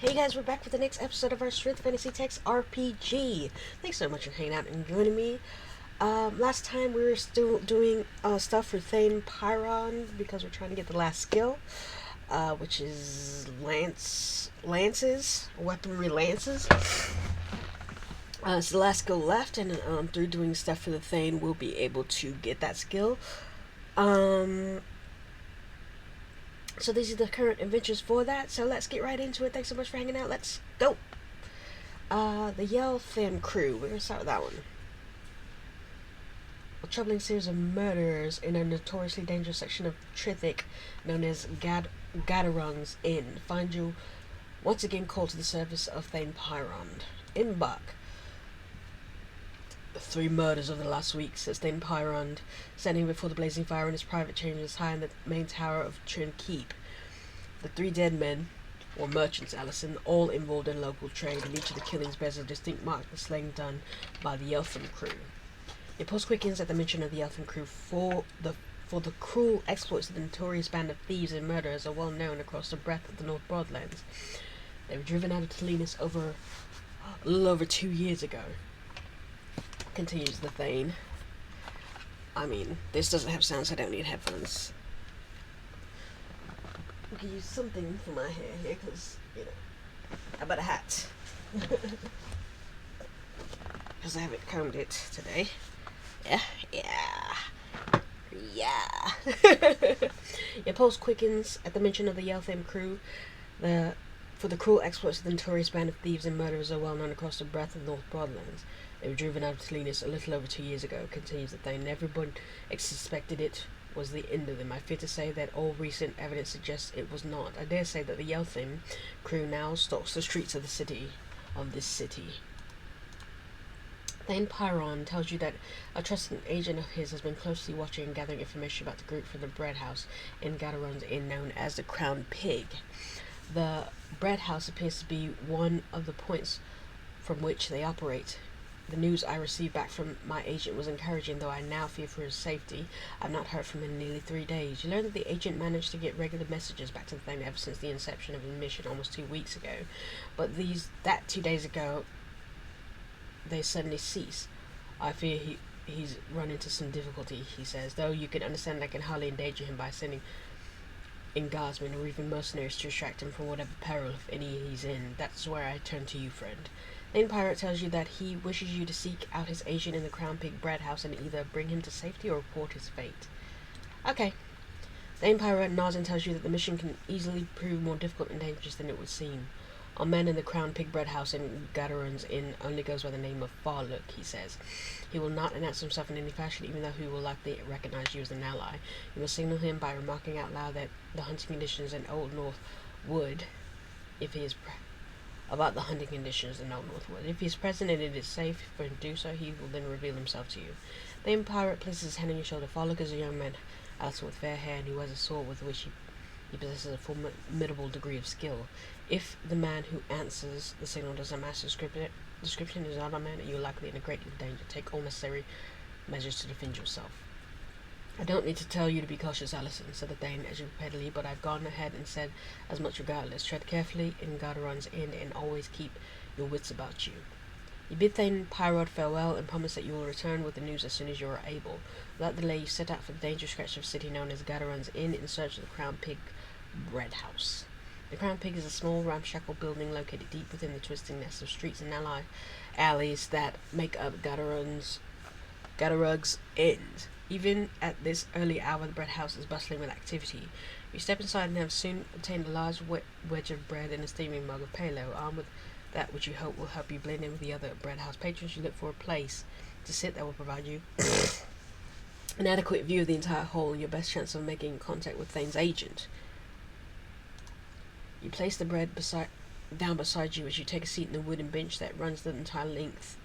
Hey guys, we're back with the next episode of our Sryth Fantasy Text RPG. Thanks so much for hanging out and joining me. Last time we were still doing stuff for Thane Pyrond because we're trying to get the last skill, which is weaponry lances. It's the last skill left, and through doing stuff for the Thane, we'll be able to get that skill. So these are the current adventures for that. So let's get right into it. Thanks so much for hanging out. Let's go. The Yelthin crew. We're gonna start with that one. A troubling series of murders in a notoriously dangerous section of Trithik known as Gadarung's Inn find you once again called to the service of Thane Pyrond. Embark. 3 murders over the last week, says Thane Pyrond, standing before the blazing fire in his private chambers high in the main tower of Trin Keep. The 3 dead men, or merchants, Allison, all involved in local trade, and each of the killings bears a distinct mark of the slaying done by the Elfin crew. Your pulse quickens at the mention of the Elfin crew, for the cruel exploits of the notorious band of thieves and murderers are well known across the breadth of the North Broadlands. They were driven out of Telenus a little over 2 years ago. Continues the Thane. I mean, this doesn't have sound, so I don't need headphones. I could use something for my hair here, because, how about a hat? Because I haven't combed it today. Yeah. Your pulse quickens at the mention of the Yeltham crew. For the cruel exploits of the notorious band of thieves and murderers are well known across the breadth of North Broadlands. They were driven out of Telenus a little over 2 years ago, continues the Thane. Everyone suspected it was the end of them. I fear to say that all recent evidence suggests it was not. I dare say that the Yeltham crew now stalks the streets of this city. Thane Pyrond tells you that a trusted agent of his has been closely watching and gathering information about the group from the bread house in Gadarung's Inn known as the Crown Pig. The bread house appears to be one of the points from which they operate. The news I received back from my agent was encouraging, though I now fear for his safety. I've not heard from him in nearly 3 days. You learn that the agent managed to get regular messages back to the Thane ever since the inception of his mission almost 2 weeks ago. But 2 days ago, they suddenly cease. I fear he's run into some difficulty, he says, though you can understand I can hardly endanger him by sending in guardsmen or even mercenaries to distract him from whatever peril, if any, he's in. That's where I turn to you, friend. Thane Pirate tells you that he wishes you to seek out his agent in the Crown Pig bread house and either bring him to safety or report his fate. Okay. Thane Pirate nods and tells you that the mission can easily prove more difficult and dangerous than it would seem. Our man in the Crown Pig bread house in Gadarun's Inn only goes by the name of Farlook, he says. He will not announce himself in any fashion, even though he will likely recognize you as an ally. You must signal him by remarking out loud that the hunting conditions in Old North Wood, if he is about the hunting conditions in Old Northwood. If he is present and it is safe for him to do so, he will then reveal himself to you. The pirate places his hand on your shoulder. Farlook is a young man, Allison, with fair hair, and who has a sword with which he possesses a formidable degree of skill. If the man who answers the signal doesn't match the description is not a man, you are likely in a great deal of danger. Take all necessary measures to defend yourself. I don't need to tell you to be cautious, Allison, said the Thane as you prepared to leave, but I've gone ahead and said as much regardless. Tread carefully in Gadarun's Inn and always keep your wits about you. You bid Thane Pyrond farewell and promise that you will return with the news as soon as you are able. Without delay, you set out for the dangerous stretch of city known as Gadarun's Inn in search of the Crown Pig bread house. The Crown Pig is a small, ramshackle building located deep within the twisting nest of streets and alleys that make up Gadarung's Inn. Even at this early hour, the bread house is bustling with activity. You step inside and have soon obtained a large wedge of bread and a steaming mug of palo. Armed with that which you hope will help you blend in with the other bread house patrons, you look for a place to sit that will provide you an adequate view of the entire hall and your best chance of making contact with Thane's agent. You place the bread down beside you as you take a seat in the wooden bench that runs the entire length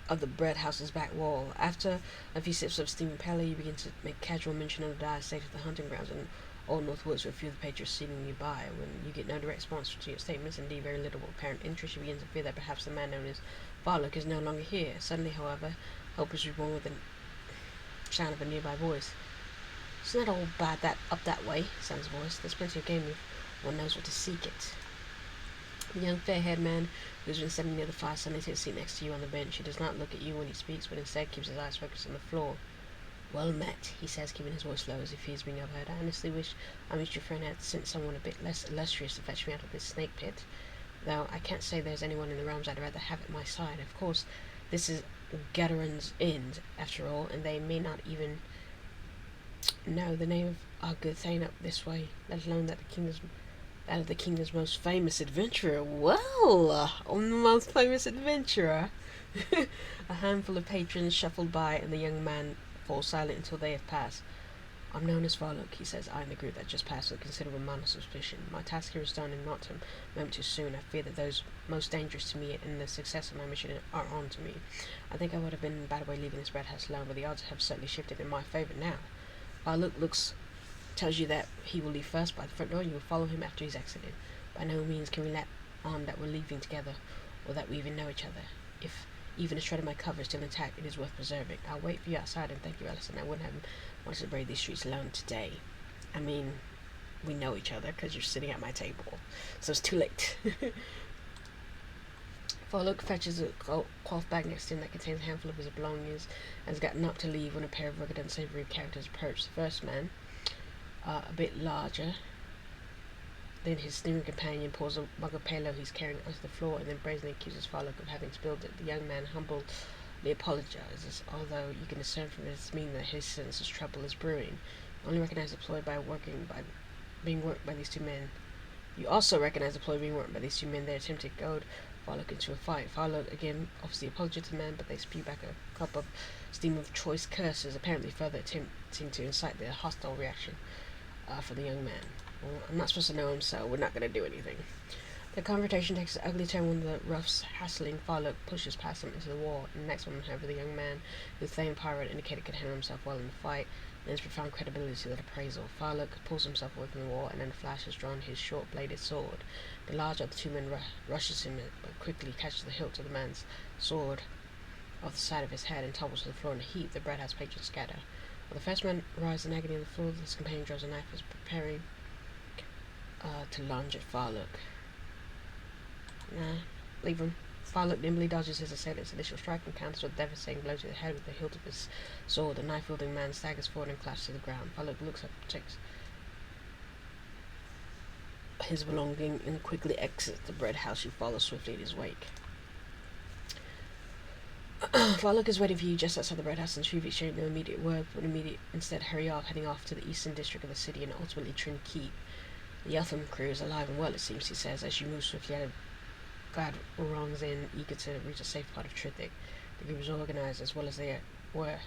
of the bread house's back wall. After a few sips of steaming pale, you begin to make casual mention of the dire state of the hunting grounds in Old North Woods with a few of the patrons sitting nearby. When you get no direct response to your statements, indeed very little apparent interest, you begin to fear that perhaps the man known as Farlook is no longer here. Suddenly, however, hope is reborn with the sound of a nearby voice. It's not all bad up that way, sounds a voice. There's plenty of game one knows where to seek it. The young fair-haired man who's been standing near the fire suddenly takes a seat next to you on the bench. He does not look at you when he speaks, but instead keeps his eyes focused on the floor. "Well met," he says, keeping his voice low as if he is being overheard. "I honestly wish our mutual friend had sent someone a bit less illustrious to fetch me out of this snake pit. Though I can't say there's anyone in the realms I'd rather have at my side. Of course, this is Gatteron's End, after all, and they may not even know the name of our good Thane up this way, let alone that of the kingdom's most famous adventurer." Well, I'm the most famous adventurer. A handful of patrons shuffled by, and the young man falls silent until they have passed. "I'm known as Varlook," he says, eyeing the group that just passed with considerable amount of suspicion. "My task here is done, and not a moment too soon. I fear that those most dangerous to me and the success of my mission are on to me. I think I would have been in a bad way leaving this bread house alone, but the odds have certainly shifted in my favour now." Varlook tells you that he will leave first by the front door, and you will follow him after he's exited. By no means can we let on that we're leaving together, or that we even know each other. If even a shred of my cover is still intact, it is worth preserving. I'll wait for you outside, and thank you, Alison. I wouldn't have wanted to brave these streets alone today. I mean, we know each other because you're sitting at my table, so it's too late. Varlook fetches a cloth bag next to him that contains a handful of his belongings, and has gotten up to leave when a pair of rugged, unsavory characters approach. The first man, a bit larger than his sneering companion, pours a mug of palo he's carrying onto the floor, and then brazenly accuses Varlook of having spilled it. The young man humbly apologizes, although you can discern from his demeanor that his sense of trouble is brewing. You only recognize the ploy being worked by these two men. You also recognize the ploy being worked by these two men. They attempt to goad Varlook into a fight. Varlook again offers the apology to the men, but they spew back a cup of steam of choice curses, apparently further attempting to incite the hostile reaction for the young man. Well, I'm not supposed to know him, so we're not going to do anything. The confrontation takes an ugly turn when the roughs hassling Varlook pushes past him into the wall. In the next moment, however, the young man, who Thane Pyrond indicated could handle himself well in the fight, lends profound credibility to that appraisal. Varlook pulls himself away from the wall, and in a flash has drawn his short-bladed sword. The larger of the two men rushes him, but quickly catches the hilt of the man's sword off the side of his head and tumbles to the floor in a heap. The bread house patrons scatter. While the first man writhes in agony on the floor, his companion draws a knife and is preparing to lunge at Varlook. Nah, leave him. Varlook nimbly dodges his assailant's initial strike and counters with a devastating blow to the head with the hilt of his sword. The knife-wielding man staggers forward and collapses to the ground. Varlook looks up, takes his belonging, and quickly exits the bread house. You follow swiftly in his wake. Varlook is waiting for you just outside the bread house, and Sryth exchange no immediate word, but instead heading off to the eastern district of the city and ultimately Trin Keep. The Yotham crew is alive and well, it seems, he says, as you move swiftly out of Gatteron's Inn, eager to reach a safe part of Trithik. The group is organized as well as they ever were,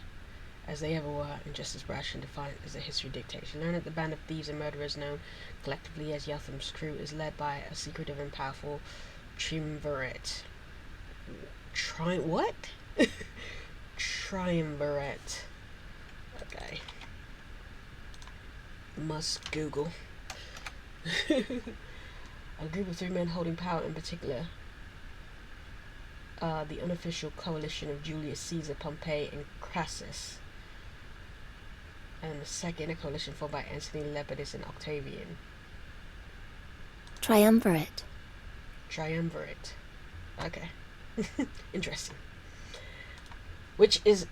and just as brash and defiant as the history dictates. You learn that the band of thieves and murderers known collectively as Yotham's crew is led by a secretive and powerful triumvirate. What? Triumvirate. Okay. Must Google. A group of three men holding power, in particular the unofficial coalition of Julius Caesar, Pompey, and Crassus, and the second, a coalition formed by Antony, Lepidus, and Octavian. Triumvirate. Okay. Interesting. Which is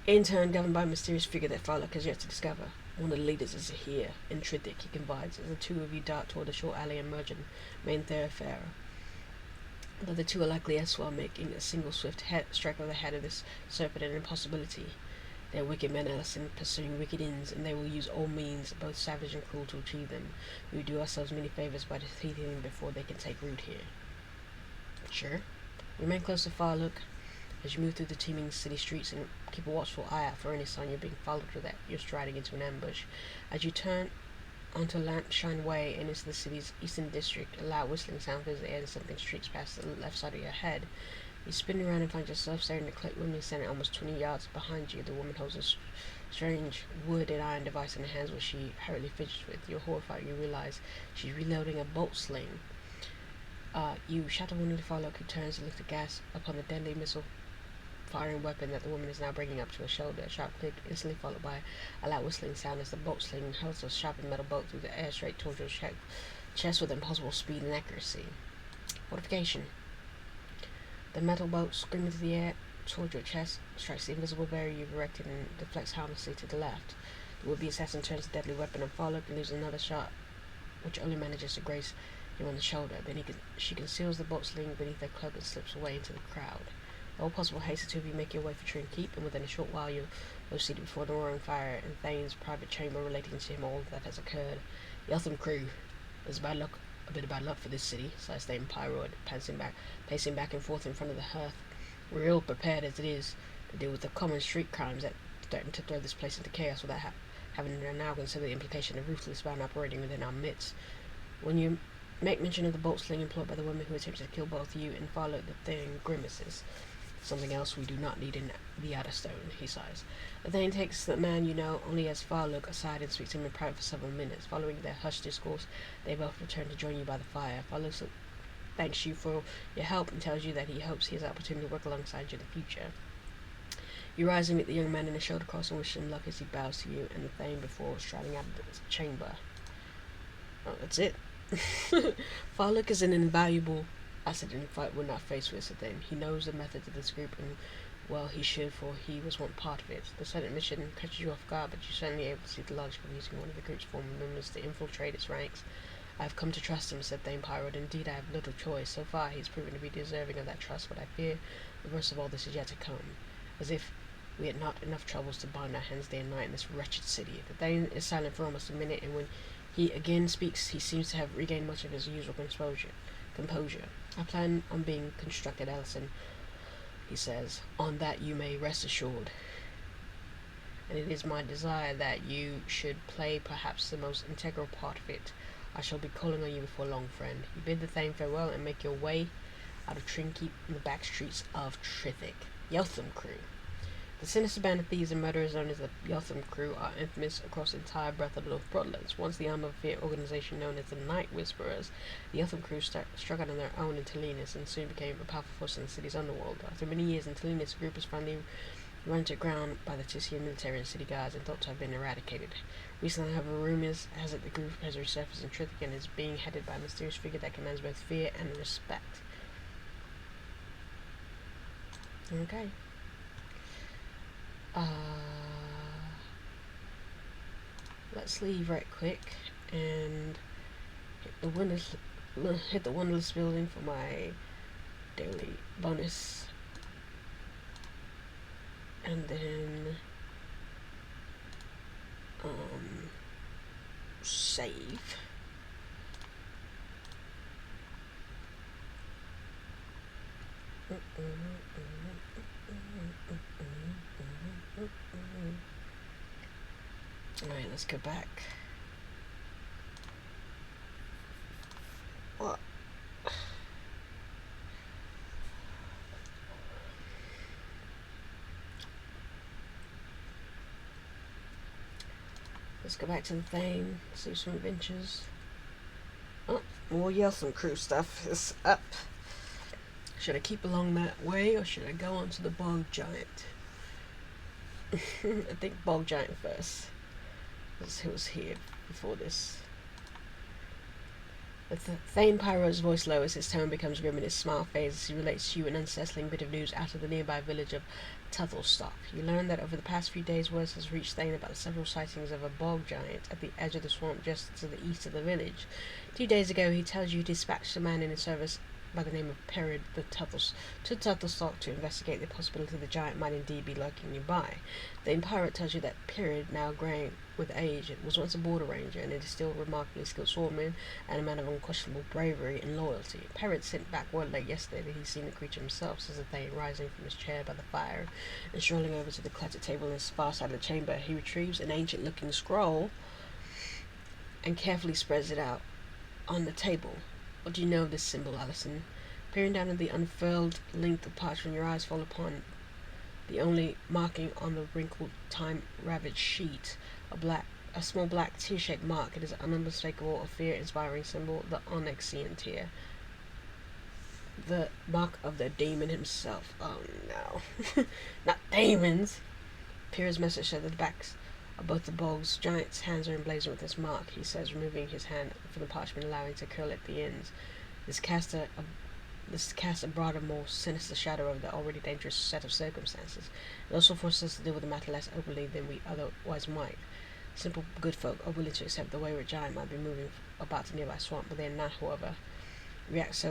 in turn governed by a mysterious figure that Varlook has yet to discover. One of the leaders is here, in Trithik, he confides, as the two of you dart toward the short alley and merge in main thoroughfare. Though the two are likely elsewhere, making a single swift strike over the head of this serpent an impossibility. They are wicked men, Alison, pursuing wicked ends, and they will use all means, both savage and cruel, to achieve them. We do ourselves many favours by defeating them before they can take root here. Sure. Remain close to Varlook as you move through the teeming city streets, and keep a watchful eye out for any sign you're being followed or that you're striding into an ambush. As you turn onto Lampshine Way and into the city's eastern district, a loud whistling sound fills the air and something streaks past the left side of your head. You spin around and find yourself staring at a cloaked woman standing almost 20 yards behind you. The woman holds a strange wood and iron device in her hands, which she hurriedly fidgets with. You're horrified. You realize she's reloading a bolt sling. You shout to one of the Varlook, who turns and looks aghast upon the deadly missile firing weapon that the woman is now bringing up to her shoulder. A sharp click, instantly followed by a loud whistling sound as the bolt sling hurls a sharpened metal bolt through the air straight towards your chest with impossible speed and accuracy. Fortification. The metal bolt screaming through the air towards your chest strikes the invisible barrier you've erected and deflects harmlessly to the left. The would-be assassin turns the deadly weapon and follows and loses another shot, which only manages to graze him on the shoulder. Then she conceals the bolt sling beneath her cloak and slips away into the crowd. All possible haste, the two of you make your way for Tree Keep, and within a short while you're both seated before the roaring fire in Thane's private chamber, relating to him all that has occurred. The Eltham crew. There's a bit of bad luck for this city, sighs Thane Pyrond, pacing back and forth in front of the hearth. We're ill prepared as it is to deal with the common street crimes that threaten to throw this place into chaos without having to now consider the implication of ruthless man operating within our midst. When you make mention of the bolt sling employed by the woman who attempted to kill both you and follow the Thane grimaces. Something else we do not need in the Outer Stone, he sighs. The Thane takes the man you know only as Farlook aside and speaks to him in private for several minutes. Following their hushed discourse, they both return to join you by the fire. Farlook thanks you for your help and tells you that he hopes he has the opportunity to work alongside you in the future. You rise and meet the young man in a shoulder cross and wish him luck as he bows to you and the Thane before striding out of the chamber. Oh, that's it. Farlook is an invaluable asset in the fight we're not faced with, said Thane. He knows the methods of this group, and well he should, for he was one part of it. The sudden mission catches you off guard, but you're certainly able to see the logic of using one of the group's former members to infiltrate its ranks. I have come to trust him, said Thane Pyrond. Indeed, I have little choice. So far, he has proven to be deserving of that trust, but I fear the worst of all this is yet to come. As if we had not enough troubles to bind our hands day and night in this wretched city. The Thane is silent for almost a minute, and when he again speaks, he seems to have regained much of his usual composure. I plan on being constructed, Ellison, he says. On that you may rest assured. And it is my desire that you should play perhaps the most integral part of it. I shall be calling on you before long, friend. You bid the Thane farewell and make your way out of Trinkeep in the back streets of Sryth. Yeltham crew. The sinister band of thieves and murderers known as the Yeltham crew are infamous across the entire breadth of the North Broadlands. Once the arm of a fear organization known as the Night Whisperers, the Yeltham crew struck out on their own in Telenus and soon became a powerful force in the city's underworld. After many years in Telenus, the group was finally run to ground by the Tissian military and city guards and thought to have been eradicated. Recently, however, rumors has it the group has resurfaced in Sryth and is being headed by a mysterious figure that commands both fear and respect. Okay. Let's leave right quick and hit the windowless building for my daily bonus, and then save. Alright, let's go back. What? Let's go back to the Thane, see some adventures. Oh, more Yeltham crew stuff is up. Should I keep along that way or should I go on to the Bog Giant? I think Bog Giant first. Who was here before this. With Thane Pyrond's voice lowers, his tone becomes grim and his smile fades as he relates to you an unsettling bit of news out of the nearby village of Tuttlestock. You learn that over the past few days, word has reached Thane about the several sightings of a bog giant at the edge of the swamp just to the east of the village. 2 days ago, he tells you he dispatched a man in his service by the name of Pyrond to Tuttlestock to investigate the possibility the giant might indeed be lurking nearby. Then Pyrond tells you that Pyrond, now greying with age, was once a border ranger and is still a remarkably skilled swordsman and a man of unquestionable bravery and loyalty. Pyrond sent back word late yesterday that he's seen the creature himself, says the Thane, rising from his chair by the fire and strolling over to the cluttered table in his far side of the chamber. He retrieves an ancient-looking scroll and carefully spreads it out on the table. What do you know of this symbol, Alison? Peering down at the unfurled length of parchment, your eyes fall upon the only marking on the wrinkled, time-ravaged sheet, a small black tear-shaped mark. It is an unmistakable, a fear-inspiring symbol, the Onyxian tear. The mark of the demon himself. Oh no. Not demons! Pyrond's message said that the backs of both the bogs. Giant's hands are emblazoned with this mark, he says, removing his hand from the parchment, allowing it to curl at the ends. This casts a broader, more sinister shadow over the already dangerous set of circumstances. It also forces us to deal with the matter less openly than we otherwise might. Simple good folk are willing to accept the wayward giant might be moving about the nearby swamp, but they are not, however, react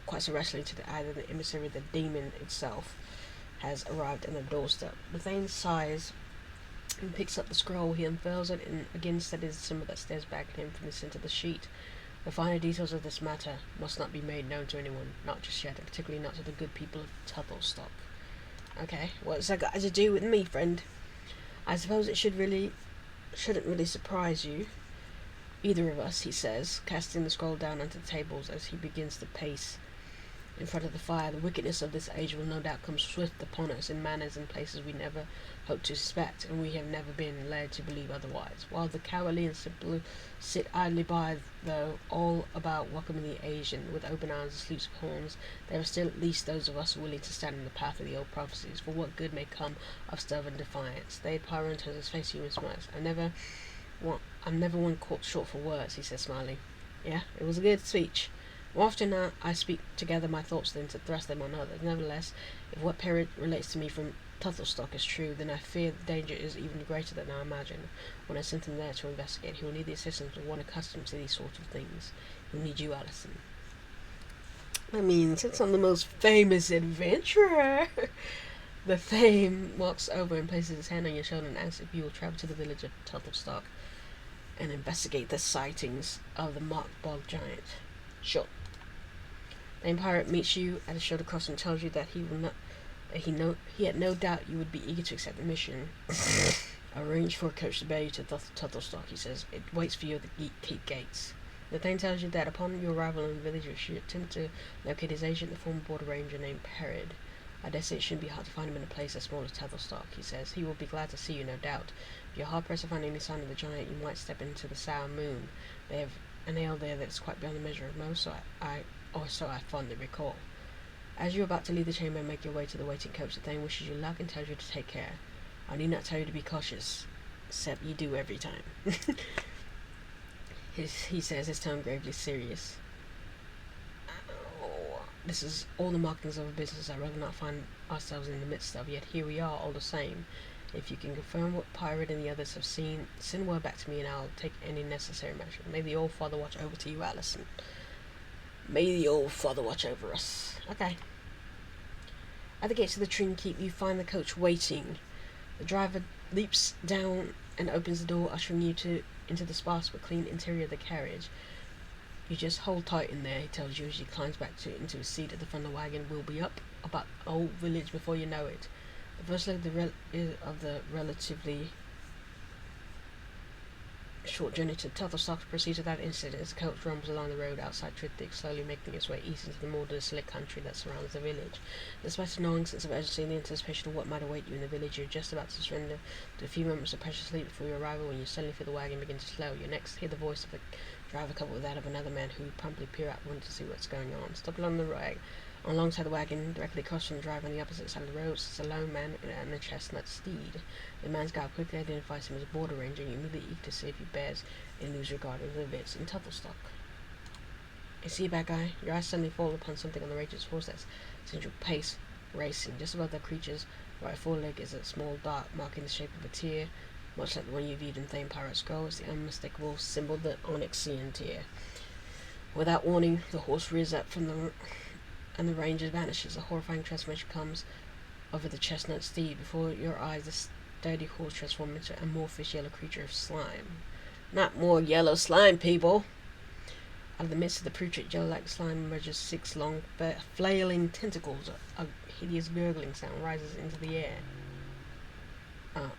quite so rashly to the idea that the emissary of the demon itself has arrived at their doorstep. The Thane sighs and picks up the scroll. He unfurls it and again studies the symbol that stares back at him from the center of the sheet. The finer details of this matter must not be made known to anyone, not just yet, and particularly not to the good people of Tuttlestock. Okay, what's that got to do with me, friend? I suppose it shouldn't really surprise you, either of us, he says, casting the scroll down onto the tables as he begins to pace in front of the fire. The wickedness of this age will no doubt come swift upon us in manners and places we never hoped to suspect, and we have never been led to believe otherwise. While the cowardly and simple sit idly by, though, all about welcoming the Asian with open arms and salutes of horns, there are still at least those of us willing to stand in the path of the old prophecies, for what good may come of stubborn defiance. Pyrond turns his face to you and smiles. I'm never one caught short for words, he says, smiling. Yeah, it was a good speech. More often now, I speak together my thoughts than to thrust them on others. Nevertheless, if what Pyrond relates to me from Tuttlestock is true, then I fear the danger is even greater than I imagine. When I sent him there to investigate, he will need the assistance of one accustomed to these sorts of things. He'll need you, Alison. I mean, since I'm the most famous adventurer... The Thane walks over and places his hand on your shoulder and asks if you will travel to the village of Tuttlestock and investigate the sightings of the marked bog giant. Sure. The pirate meets you at a shoulder crossing and tells you that he had no doubt you would be eager to accept the mission. Arrange for a coach to bear you to Tuttlestock, he says. It waits for you at the keep gates. The Thane tells you that upon your arrival in the village, you should attempt to locate his agent, the former border ranger named Pyrond. I dare say it shouldn't be hard to find him in a place as small as Tuttlestock, he says. He will be glad to see you, no doubt. If you're hard-pressed to find any sign of the giant, you might step into the Sour Moon. They have an ale there that's quite beyond the measure of most, so I fondly recall. As you're about to leave the chamber and make your way to the waiting coach, the Thane wishes you luck and tells you to take care. I need not tell you to be cautious, except you do every time. He says, his tone gravely serious. This is all the markings of a business I'd rather not find ourselves in the midst of, yet here we are all the same. If you can confirm what Pyrond and the others have seen, send word back to me and I'll take any necessary measure. May the Old Father watch over to you, Alison. May the Old Father watch over us. Okay. At the gates of the Trin Keep, you find the coach waiting. The driver leaps down and opens the door, ushering you into the sparse but clean interior of the carriage. You just hold tight in there, he tells you as he climbs back into his seat at the front of the wagon. We'll be up about the old village before you know it. The first leg of the relatively short journey to Tuttlestock proceeds without incident as the coach rumbles along the road outside Sryth, slowly making its way east into the more desolate country that surrounds the village. Despite a gnawing sense of urgency and the anticipation of what might await you in the village, you're just about to surrender to a few moments of precious sleep before your arrival when you suddenly feel the wagon begin to slow. You next hear the voice of the driver coupled with that of another man who promptly peer out wanting to see what's going on. Stop along the road. Alongside the wagon, directly across from the driver on the opposite side of the road, sits a lone man and a chestnut steed. The man's guard quickly identifies him as a border ranger, and you immediately eager to see if he bears any news regarding the events in Tuttlestock. You see, bad guy, your eyes suddenly fall upon something on the ranger's horse that's central pace racing. Just above the creature's right foreleg is a small dark mark in the shape of a tear, much like the one you viewed in Thane Pirate's Scroll. It's the unmistakable symbol, the Onyxian tear. Without warning, the horse rears up and the ranger vanishes. A horrifying transformation comes over the chestnut steed. Before your eyes, the sturdy horse transforms into a amorphous yellow creature of slime. Not more yellow slime, people! Out of the midst of the putrid yellow-like slime emerges 6 long, flailing tentacles. A hideous gurgling sound rises into the air.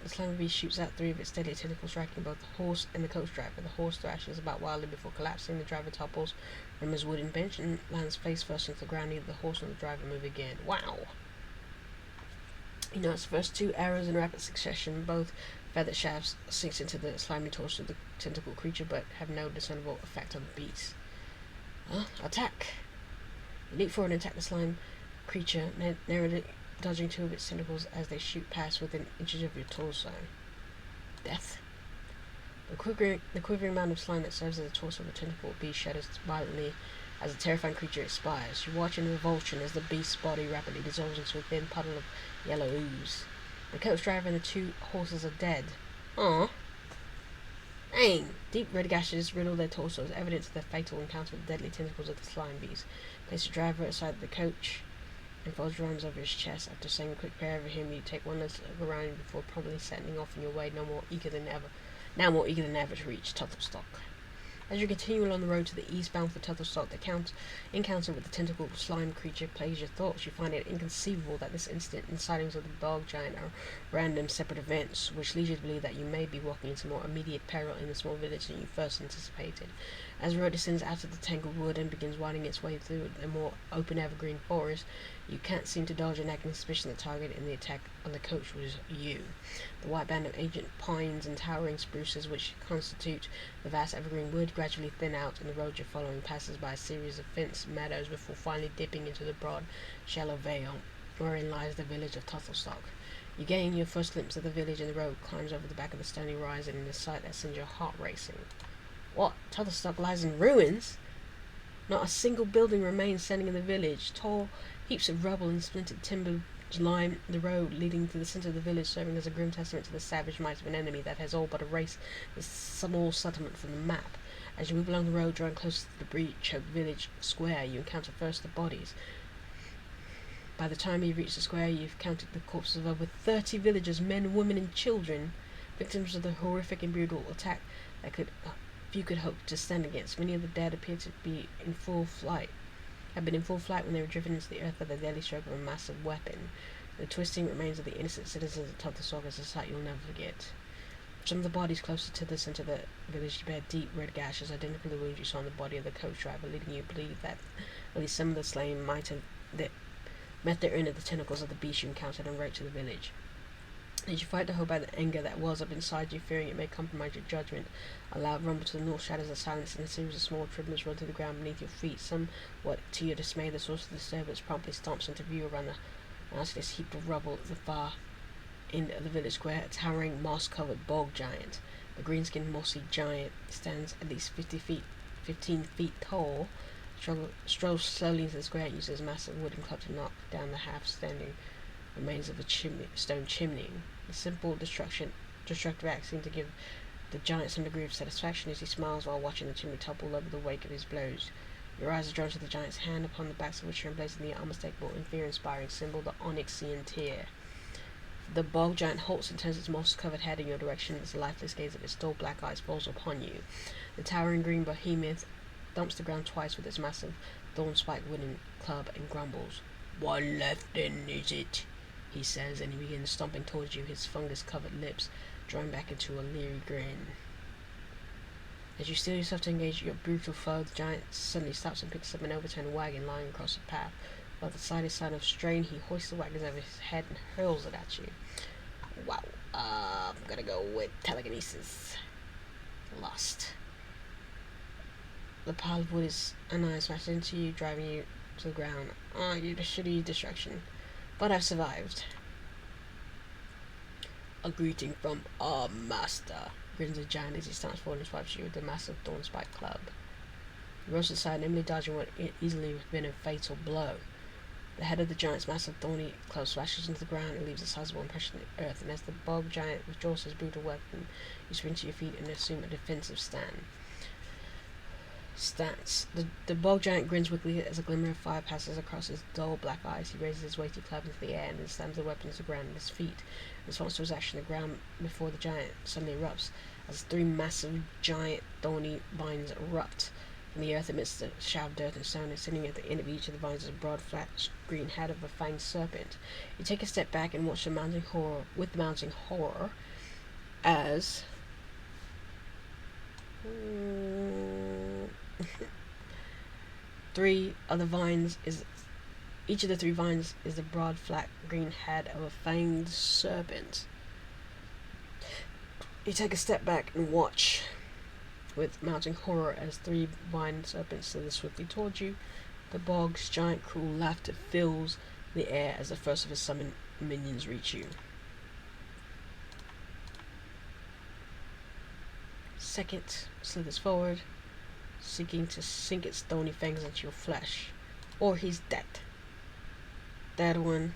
The slimy beast shoots out 3 of its deadly tentacles, striking both the horse and the coach driver. The horse thrashes about wildly before collapsing. The driver topples from his wooden bench and lands face first into the ground. Neither the horse nor the driver move again. Wow! You notice the first 2 arrows in rapid succession. Both feather shafts sinks into the slimy torso of the tentacle creature, but have no discernible effect on the beast. Attack! You leap forward and attack the slime creature, narrowly dodging 2 of its tentacles as they shoot past within inches of your torso. Death. The quivering mound of slime that serves as the torso of a tentacle beast shudders violently as the terrifying creature expires. You watch in revulsion as the beast's body rapidly dissolves into a thin puddle of yellow ooze. The coach driver and the 2 horses are dead. Aww. Dang! Deep red gashes riddle their torsos, evidence of their fatal encounter with the deadly tentacles of the slime beast. Place the driver aside the coach and folds your arms over his chest. After saying a quick prayer over him, you take one last look around before promptly setting off on your way, now more eager than ever to reach Tuttlestock. As you continue along the road to the east bound for Tuttlestock, the encounter with the tentacle slime creature plagues your thoughts. You find it inconceivable that this incident and sightings of the bog giant are random separate events, which leads you to believe that you may be walking into more immediate peril in the small village than you first anticipated. As the road descends out of the tangled wood and begins winding its way through the more open evergreen forest, you can't seem to dodge a nagging suspicion that the target in the attack on the coach was you. The white band of ancient pines and towering spruces which constitute the vast evergreen wood gradually thin out, and the road you're following passes by a series of fenced meadows before finally dipping into the broad, shallow vale wherein lies the village of Tuttlestock. You gain your first glimpse of the village, and the road climbs over the back of the stony rise in a sight that sends your heart racing. What? Tuttlestock lies in ruins? Not a single building remains standing in the village. Tall heaps of rubble and splintered timber line the road leading to the centre of the village, serving as a grim testament to the savage might of an enemy that has all but erased the small settlement from the map. As you move along the road, drawing closer to the breach-choked village square, you encounter first the bodies. By the time you reach the square, you've counted the corpses of over 30 villagers, men, women, and children, victims of the horrific and brutal attack that few could hope to stand against. Many of the dead appear to be in full flight. Had been in full flight when they were driven into the earth by the deadly stroke of a massive weapon. The twisting remains of the innocent citizens of Tuttlestock is a sight you'll never forget. Some of the bodies closer to the centre of the village bear deep red gashes, identical to the wounds you saw on the body of the coach driver, leading you to believe that at least some of the slain might have met their end of the tentacles of the beast you encountered en route to the village. As you fight to hold back the anger that wells up inside you, fearing it may compromise your judgment, a loud rumble to the north shatters the silence, and a series of small tremors roll to the ground beneath your feet. Somewhat to your dismay, the source of the disturbance promptly stomps into view around the nastiness heap of rubble at the far end of the village square. A towering, moss-covered bog giant. The green-skinned, mossy giant stands at least 15 feet tall, strolls slowly into the square and uses a massive wooden club to knock down the half-standing remains of a stone chimney. The simple destructive act seemed to give the giant some degree of satisfaction as he smiles while watching the chimney topple over the wake of his blows. Your eyes are drawn to the giant's hand, upon the backs of which are emblazoned the unmistakable and fear-inspiring symbol, the Onyxian tear. The bog giant halts and turns its moss-covered head in your direction as the lifeless gaze of its dull black eyes falls upon you. The towering green behemoth thumps the ground twice with its massive thorn-spiked wooden club and grumbles. "One left then, is it?" he says, and he begins stomping towards you, his fungus-covered lips drawing back into a leery grin. As you steel yourself to engage your brutal foe, the giant suddenly stops and picks up an overturned wagon lying across the path. By the slightest sign of strain, he hoists the wagon over his head and hurls it at you. Wow, I'm gonna go with telekinesis. Lost. The pile of wood is smashed into you, driving you to the ground. You should use destruction. But I've survived. A greeting from our master, grins the giant as he stands forward and swipes you with the massive thorn-spiked club. You rush aside, nimbly dodging what easily would have been a fatal blow. The head of the giant's massive thorny club slashes into the ground and leaves a sizable impression on the earth, and as the bog giant withdraws his brutal weapon, you sprint to your feet and assume a defensive stance. The bog giant grins wickedly as a glimmer of fire passes across his dull black eyes. He raises his weighty club into the air and then slams the weapon to the ground at his feet. In response to his action, the ground before the giant suddenly erupts as 3 massive, giant, thorny vines erupt from the earth amidst a shower of dirt and stone, and sitting at the end of each of the vines is a broad, flat, green head of a fanged serpent. You take a step back and watch the mounting horror as each of the 3 vines is the broad, flat, green head of a fanged serpent. You take a step back and watch with mounting horror as 3 vine serpents slither swiftly towards you. The bog's giant cruel laughter fills the air as the first of his summoned minions reach you. second slithers forward, seeking to sink its thorny fangs into your flesh. Or he's dead. That one,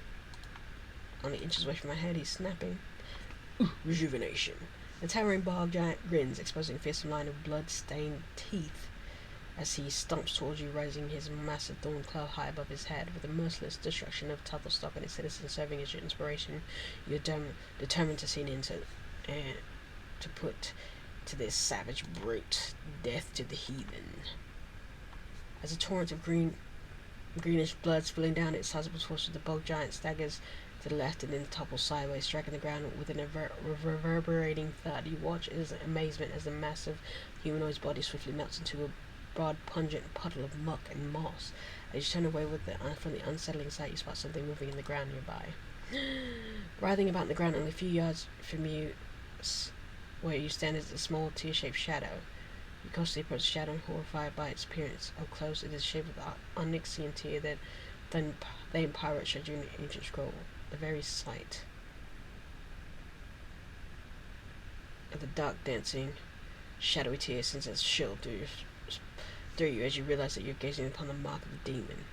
only inches away from my head, he's snapping. Rejuvenation. The towering bog giant grins, exposing a fearsome line of blood-stained teeth as he stomps towards you, raising his massive thorn claw high above his head. With the merciless destruction of Tuttlestock and its citizens serving as your inspiration, you're determined to see an end to put to this savage brute. Death to the heathen. As a torrent of greenish blood spilling down its sizable torso, the bog giant staggers to the left and then topples sideways, striking the ground with a reverberating thud. You watch in amazement as the massive humanoid's body swiftly melts into a broad, pungent puddle of muck and moss. As you turn away from the unsettling sight, you spot something moving in the ground nearby. Writhing about in the ground only a few yards from you, where you stand, is a small tear-shaped shadow. You cautiously approach the shadow, horrified by its appearance. Up close, it is shaped with the onyxian tear that Thane Pyrond showed you in the ancient scroll. The very sight of the dark dancing, shadowy tear sends a chill through you as you realize that you're gazing upon the mark of the demon.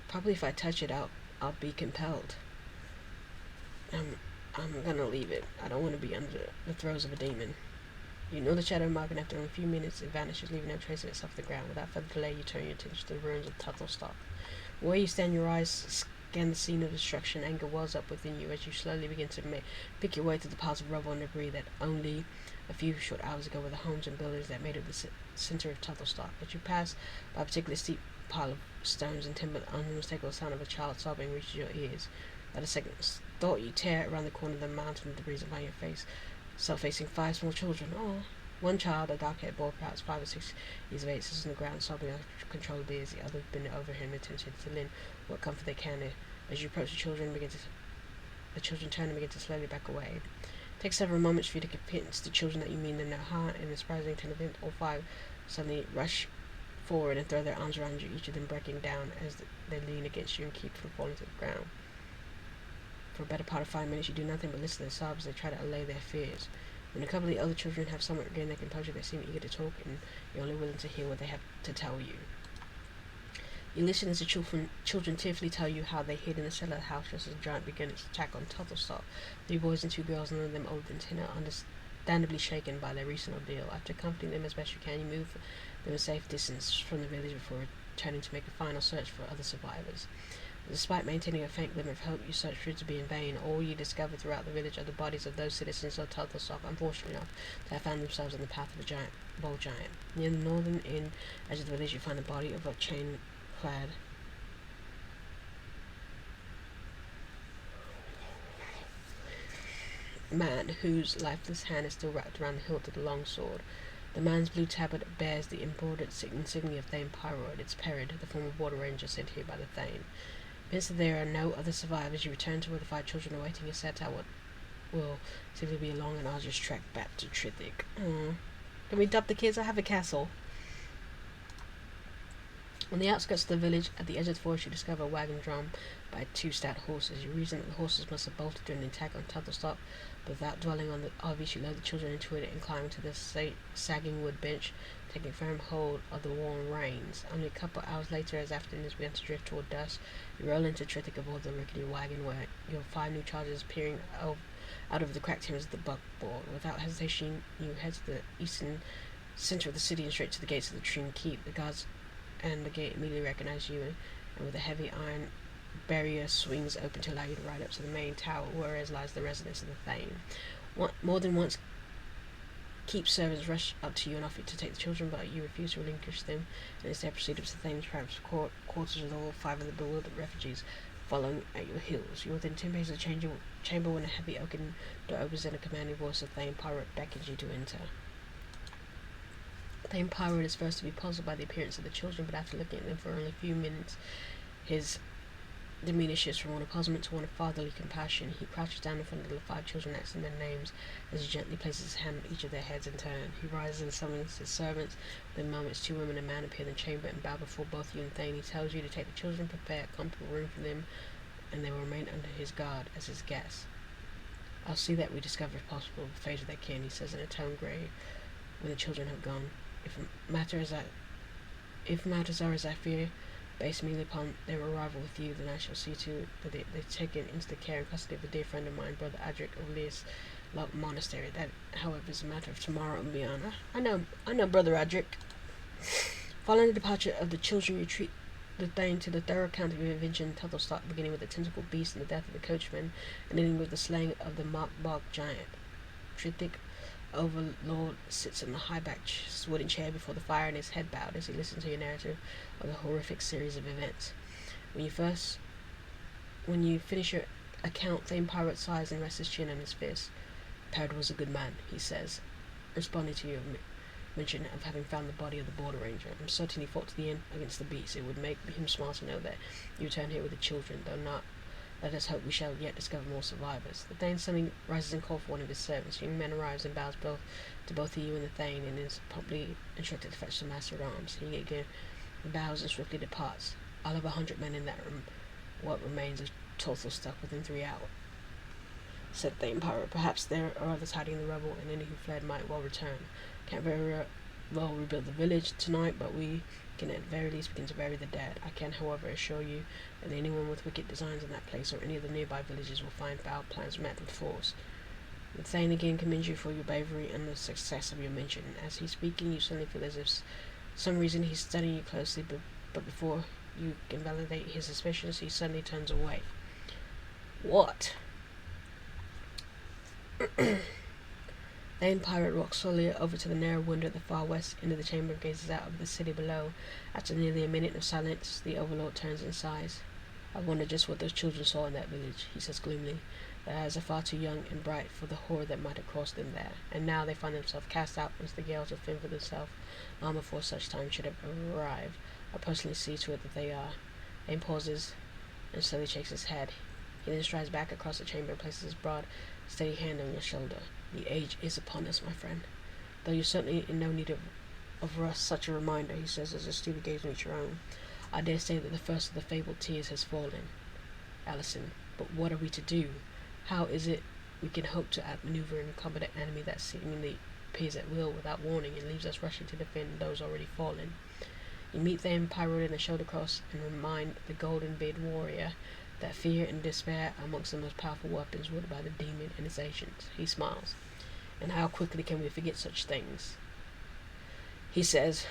Probably if I touch it, I'll be compelled. I'm gonna leave it. I don't want to be under the throes of a demon. You know the shadow mark, and after only a few minutes it vanishes, leaving no trace of itself on the ground. Without further delay, you turn your attention to the ruins of Tuttlestock. Where you stand, your eyes scan the scene of destruction. Anger wells up within you as you slowly begin to pick your way through the piles of rubble and debris that only a few short hours ago were the homes and buildings that made up the center of Tuttlestock. As you pass by a particularly steep pile of stones and timber, the unmistakable sound of a child sobbing reaches your ears. At a second thought, you tear around the corner of the mountain of debris upon your face, facing 5 small children. Oh, one child, a dark-haired boy, perhaps 5 or 6 years of age, sits on the ground, sobbing uncontrollably as the others bend over him, attempting to lend what comfort they can. As you approach the children, the children turn and begin to slowly back away. It takes several moments for you to convince the children that you mean them no harm, and the surprising turn of events, all 5 suddenly rush forward and throw their arms around you, each of them breaking down as they lean against you and keep from falling to the ground. For a better part of 5 minutes, you do nothing but listen to their sobs as they try to allay their fears. When a couple of the other children have somewhat regained their composure, they seem eager to talk, and you're only willing to hear what they have to tell you. You listen as the children tearfully tell you how they hid in the cellar of the house just as the giant began its attack on Tuttlestock. 3 boys and 2 girls, none of them older than 10, are understandably shaken by their recent ordeal. After comforting them as best you can, you move them a safe distance from the village before returning to make a final search for other survivors. Despite maintaining a faint glimmer of hope, your search proved to be in vain. All you discovered throughout the village are the bodies of those citizens of Tuttlestock, unfortunately enough, to have found themselves in the path of a bold giant. Near the northern edge of the village, you find the body of a chain-clad man whose lifeless hand is still wrapped around the hilt of the long sword. The man's blue tabard bears the embroidered insignia of Thane Pyrond, its Pyrond, the former border ranger sent here by the Thane. Convinced that there are no other survivors, you return to where the 5 children are waiting and set out what will simply be a long and arduous trek back to Sryth. Can we dump the kids? I have a castle. On the outskirts of the village, at the edge of the forest, you discover a wagon drawn by 2 stout horses. You reason that the horses must have bolted during the attack on Tuttlestock, but without dwelling on the obvious, you load the children into it and climb to the sagging wood bench, taking firm hold of the worn reins. Only a couple hours later, as afternoon has begun to drift toward dusk, you roll into Sryth aboard the rickety wagon where your 5 new chargers peering out of the cracked timbers of the buckboard. Without hesitation, you head to the eastern center of the city and straight to the gates of the Trim Keep. The guards and the gate immediately recognize you, and with a heavy iron barrier swings open to allow you to ride up to the main tower, whereas lies the residence of the Thane. More than once, Keep servants rush up to you and offer to take the children, but you refuse to relinquish them, and instead proceed up to the Thane's private quarters with all 5 of the bewildered refugees following at your heels. You're within 10 paces of the chamber when a heavy oaken door opens and a commanding voice of Thane Pyrond beckons you to enter. Thane Pyrond is first to be puzzled by the appearance of the children, but after looking at them for only a few minutes, his demeanor shifts from one of puzzlement to one of fatherly compassion. He crouches down in front of the 5 children, asking their names as he gently places his hand on each of their heads in turn. He rises and summons his servants. Within moments, 2 women and a man appear in the chamber and bow before both you and Thane. He tells you to take the children, prepare a comfortable room for them, and they will remain under his guard as his guests. I'll see that we discover if possible the fate of that kin, he says in a tone grey when the children have gone. If matters are as I fear, based mainly upon their arrival with you, then I shall see to it that they take it into the care and custody of a dear friend of mine, Brother Adric of Leas Monastery. That, however, is a matter of tomorrow and beyond. I know, Brother Adric. Following the departure of the children, retreat the Thane to the thorough account of the invention and Tuthelstock, beginning with the tentacle beast and the death of the coachman, and ending with the slaying of the mock-bog giant. Sryth, Overlord, sits in the high-backed wooden chair before the fire, and his head bowed as he listens to your narrative of the horrific series of events. When you finish your account, Thane Pyrond sighs and rests his chin on his fist. Pyrond was a good man, he says, responding to your mention of having found the body of the border ranger. I'm certain he fought to the end against the beast. It would make him smile to know that you returned here with the children, though not. Let us hope we shall yet discover more survivors. The Thane suddenly rises and calls for one of his servants. The young man arrives and bows to both you and the Thane, and is promptly instructed to fetch the master at arms. He again bows and swiftly departs. I'll have 100 men in that room. What remains of Tuthelstock within 3 hours, said Thane Pyrond. Perhaps there are others hiding in the rubble, and any who fled might well return. Can't very well rebuild the village tonight, but we can at the very least begin to bury the dead. I can, however, assure you that anyone with wicked designs in that place or any of the nearby villages will find foul plans met with force. The Thane again commends you for your bravery and the success of your mission. As he's speaking, you suddenly feel as if some reason he's studying you closely, but before you can validate his suspicions, he suddenly turns away. What? Thane Pyrond walks slowly over to the narrow window at the far west end of the chamber and gazes out over the city below. After nearly a minute of silence, the Overlord turns and sighs. I wonder just what those children saw in that village, he says gloomily. Their eyes are far too young and bright for the horror that might have crossed them there, and now they find themselves cast out into the gales to fend for themselves long before such time should have arrived. I personally see to it that they are. Thane pauses and slowly shakes his head. He then strides back across the chamber and places his broad, steady hand on your shoulder. The age is upon us, my friend. Though you're certainly in no need of such a reminder, he says as his steely gaze meets your own. I dare say that the first of the fabled tears has fallen. Allison, but what are we to do? How is it we can hope to outmaneuver and combat an enemy that seemingly appears at will without warning and leaves us rushing to defend those already fallen? You meet Thane Pyrond in the shoulder cross and remind the golden-bearded warrior that fear and despair are amongst the most powerful weapons wielded by the demon and its agents. He smiles. And how quickly can we forget such things? He says,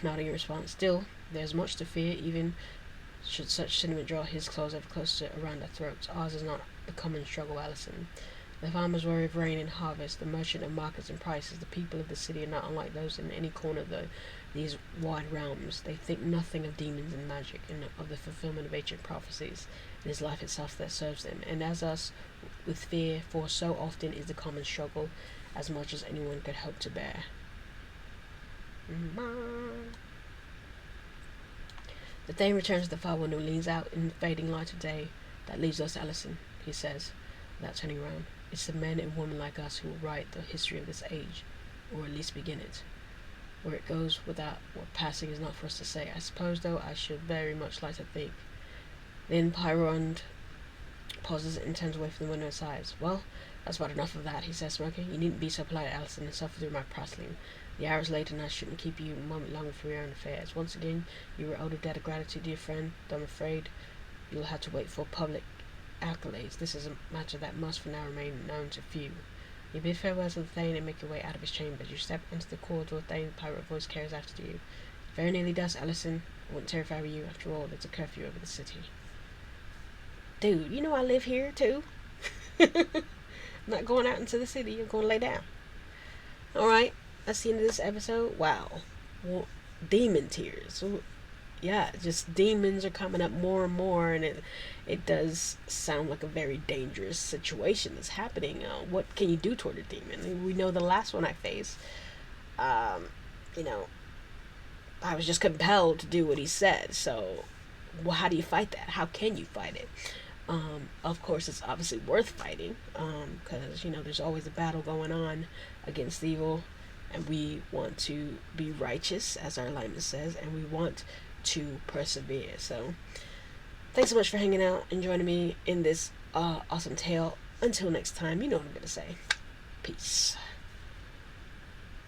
nodding in response. Still, there's much to fear, even should such sentiment draw his claws ever closer around our throats. Ours is not the common struggle, Allison. The farmers worry of rain and harvest, the merchant of markets and prices. The people of the city are not unlike those in any corner of these wide realms. They think nothing of demons and magic, and of the fulfillment of ancient prophecies. It is life itself that serves them, and as us, with fear, for so often is the common struggle, as much as anyone could hope to bear. The Thane returns to the far window and leans out in the fading light of day. That leaves us, Allison, he says, without turning around. It's the men and women like us who will write the history of this age, or at least begin it. Where it goes without what passing is not for us to say. I suppose, though, I should very much like to think. Then Pyrond pauses and turns away from the window and sighs. Well, that's about enough of that, he says, smirking. You needn't be so polite, Allison, and suffer through my prattling. The hour is late, and I shouldn't keep you a moment longer for your own affairs. Once again, you were owed a debt of gratitude, dear friend, though I'm afraid you'll have to wait for public accolades. This is a matter that must for now remain known to few. You bid farewell to the Thane and make your way out of his chamber. As you step into the corridor, Thane Pyrond voice carries after you. Very nearly dusk, Allison. I wouldn't terrify you. After all, there's a curfew over the city. Dude, you know I live here, too. I'm not going out into the city. I'm going to lay down. Alright, that's the end of this episode. Wow. Well, demon tears. Yeah, just demons are coming up more and more, and it does sound like a very dangerous situation that's happening. What can you do toward a demon? We know the last one I faced. I was just compelled to do what he said. So, well, how do you fight that? How can you fight it? Of course, it's obviously worth fighting, because, there's always a battle going on against evil, and we want to be righteous, as our alignment says, and we want to persevere. So, thanks so much for hanging out and joining me in this awesome tale until next time, you know what I'm going to say. Peace.